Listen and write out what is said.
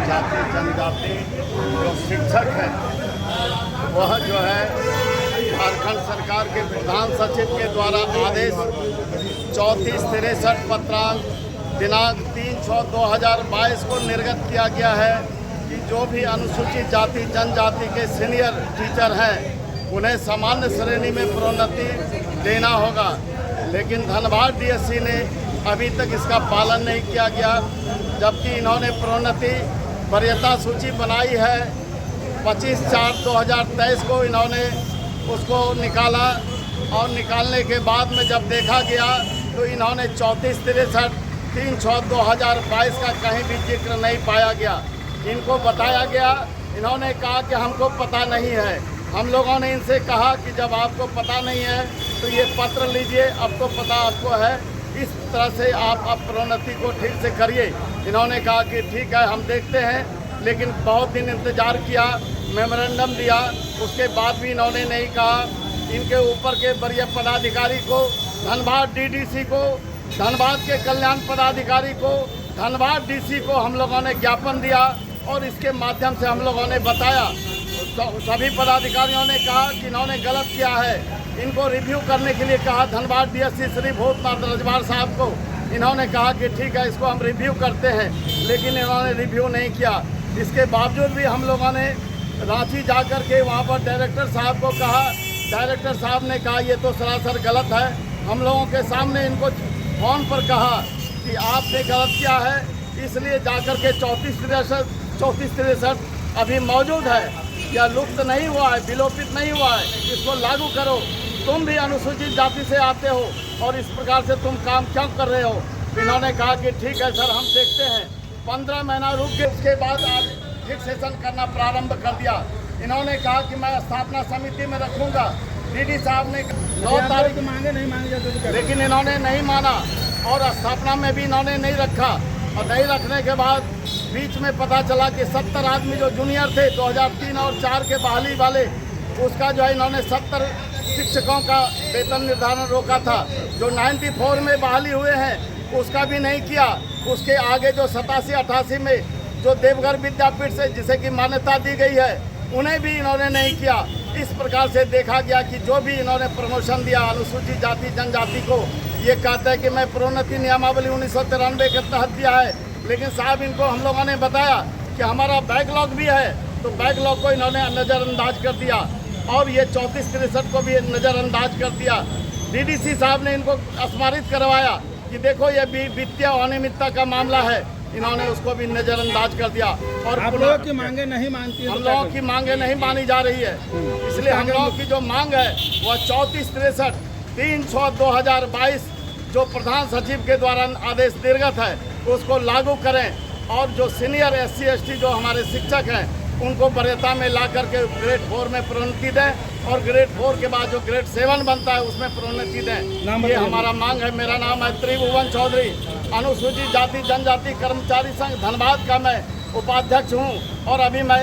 जाति जनजाति जो शिक्षक हैं वह जो है झारखंड सरकार के प्रधान सचिव के द्वारा आदेश 3463 पत्रांक दिनांक 3/6/2022 को निर्गत किया गया है कि जो भी अनुसूचित जाति जनजाति के सीनियर टीचर हैं उन्हें सामान्य श्रेणी में प्रोन्नति देना होगा। लेकिन धनबाद डीएससी ने अभी तक इसका पालन नहीं किया गया, जबकि इन्होंने प्रोन्नति वरीयता सूची बनाई है 25/4/2023 को इन्होंने उसको निकाला और निकालने के बाद में जब देखा गया तो इन्होंने 3463 3/6/2022 का कहीं भी जिक्र नहीं पाया गया। इनको बताया गया, इन्होंने कहा कि हमको पता नहीं है। हम लोगों ने इनसे कहा कि जब आपको पता नहीं है तो ये पत्र लीजिए, अब तो पता आपको है, इस तरह से आप प्रोन्नति को ठीक से करिए। इन्होंने कहा कि ठीक है हम देखते हैं, लेकिन बहुत दिन इंतज़ार किया, मेमोरेंडम दिया, उसके बाद भी इन्होंने नहीं कहा। इनके ऊपर के वरीय पदाधिकारी को, धनबाद डीडीसी को, धनबाद के कल्याण पदाधिकारी को, धनबाद डीसी को हम लोगों ने ज्ञापन दिया और इसके माध्यम से हम लोगों ने बताया। सभी पदाधिकारियों ने कहा कि इन्होंने गलत किया है, इनको रिव्यू करने के लिए कहा। धनबाद डीएससी श्री भूतनाथ रजवार साहब को इन्होंने कहा कि ठीक है इसको हम रिव्यू करते हैं, लेकिन इन्होंने रिव्यू नहीं किया। इसके बावजूद भी हम लोगों ने रांची जाकर के वहाँ पर डायरेक्टर साहब को कहा। डायरेक्टर साहब ने कहा ये तो सरासर गलत है। हम लोगों के सामने इनको फ़ोन पर कहा कि आपने गलत किया है, इसलिए जाकर के 3463 अभी मौजूद है, या लुप्त नहीं हुआ है, विलोपित नहीं हुआ है, इसको लागू करो। तुम भी अनुसूचित जाति से आते हो और इस प्रकार से तुम काम क्यों कर रहे हो? इन्होंने कहा कि ठीक है सर हम देखते हैं। 15 महीना रुक के उसके बाद आज फिक्सेशन करना प्रारंभ कर दिया। इन्होंने कहा कि मैं स्थापना समिति में रखूंगा। डीडी साहब ने 9 तारीख मांगे नहीं मांगे जाते, लेकिन इन्होंने नहीं माना और स्थापना में भी इन्होंने नहीं रखा। और नहीं रखने के बाद बीच में पता चला कि 70 आदमी जो जूनियर थे 2003 और 4 के बहाली वाले, उसका जो है इन्होंने 70 शिक्षकों का वेतन निर्धारण रोका था। जो 94 में बहाली हुए हैं उसका भी नहीं किया। उसके आगे जो 87-88 में जो देवघर विद्यापीठ से जिसे कि मान्यता दी गई है उन्हें भी इन्होंने नहीं किया। इस प्रकार से देखा गया कि जो भी इन्होंने प्रमोशन दिया अनुसूचित जाति जनजाति को, ये कहते हैं कि मैं प्रोन्नति नियमावली 1993 के तहत दिया है, लेकिन साहब इनको हम लोगों ने बताया कि हमारा बैकलॉग भी है, तो बैकलॉग को इन्होंने नज़रअंदाज कर दिया और ये 3463 को भी नज़रअंदाज कर दिया। डीडीसी साहब ने इनको स्मारित करवाया कि देखो ये भी वित्तीय अनियमितता का मामला है, इन्होंने उसको भी नज़रअंदाज कर दिया। और आप लोगों की मांगे नहीं मानती है? हम लोगों की मांगे नहीं मानी जा रही है, इसलिए हम लोगों की जो मांग है वह 3463 3/6/2022 जो प्रधान सचिव के द्वारा आदेश निर्गत है उसको लागू करें और जो सीनियर SC ST जो हमारे शिक्षक हैं उनको वरीयता में ला करके ग्रेड 4 में प्रोन्नति दें और ग्रेड 4 के बाद जो ग्रेड 7 बनता है उसमें प्रोन्नति दें। ये हमारा मांग है। मेरा नाम है त्रिभुवन चौधरी, अनुसूचित जाति जनजाति कर्मचारी संघ धनबाद का मैं उपाध्यक्ष हूँ और अभी मैं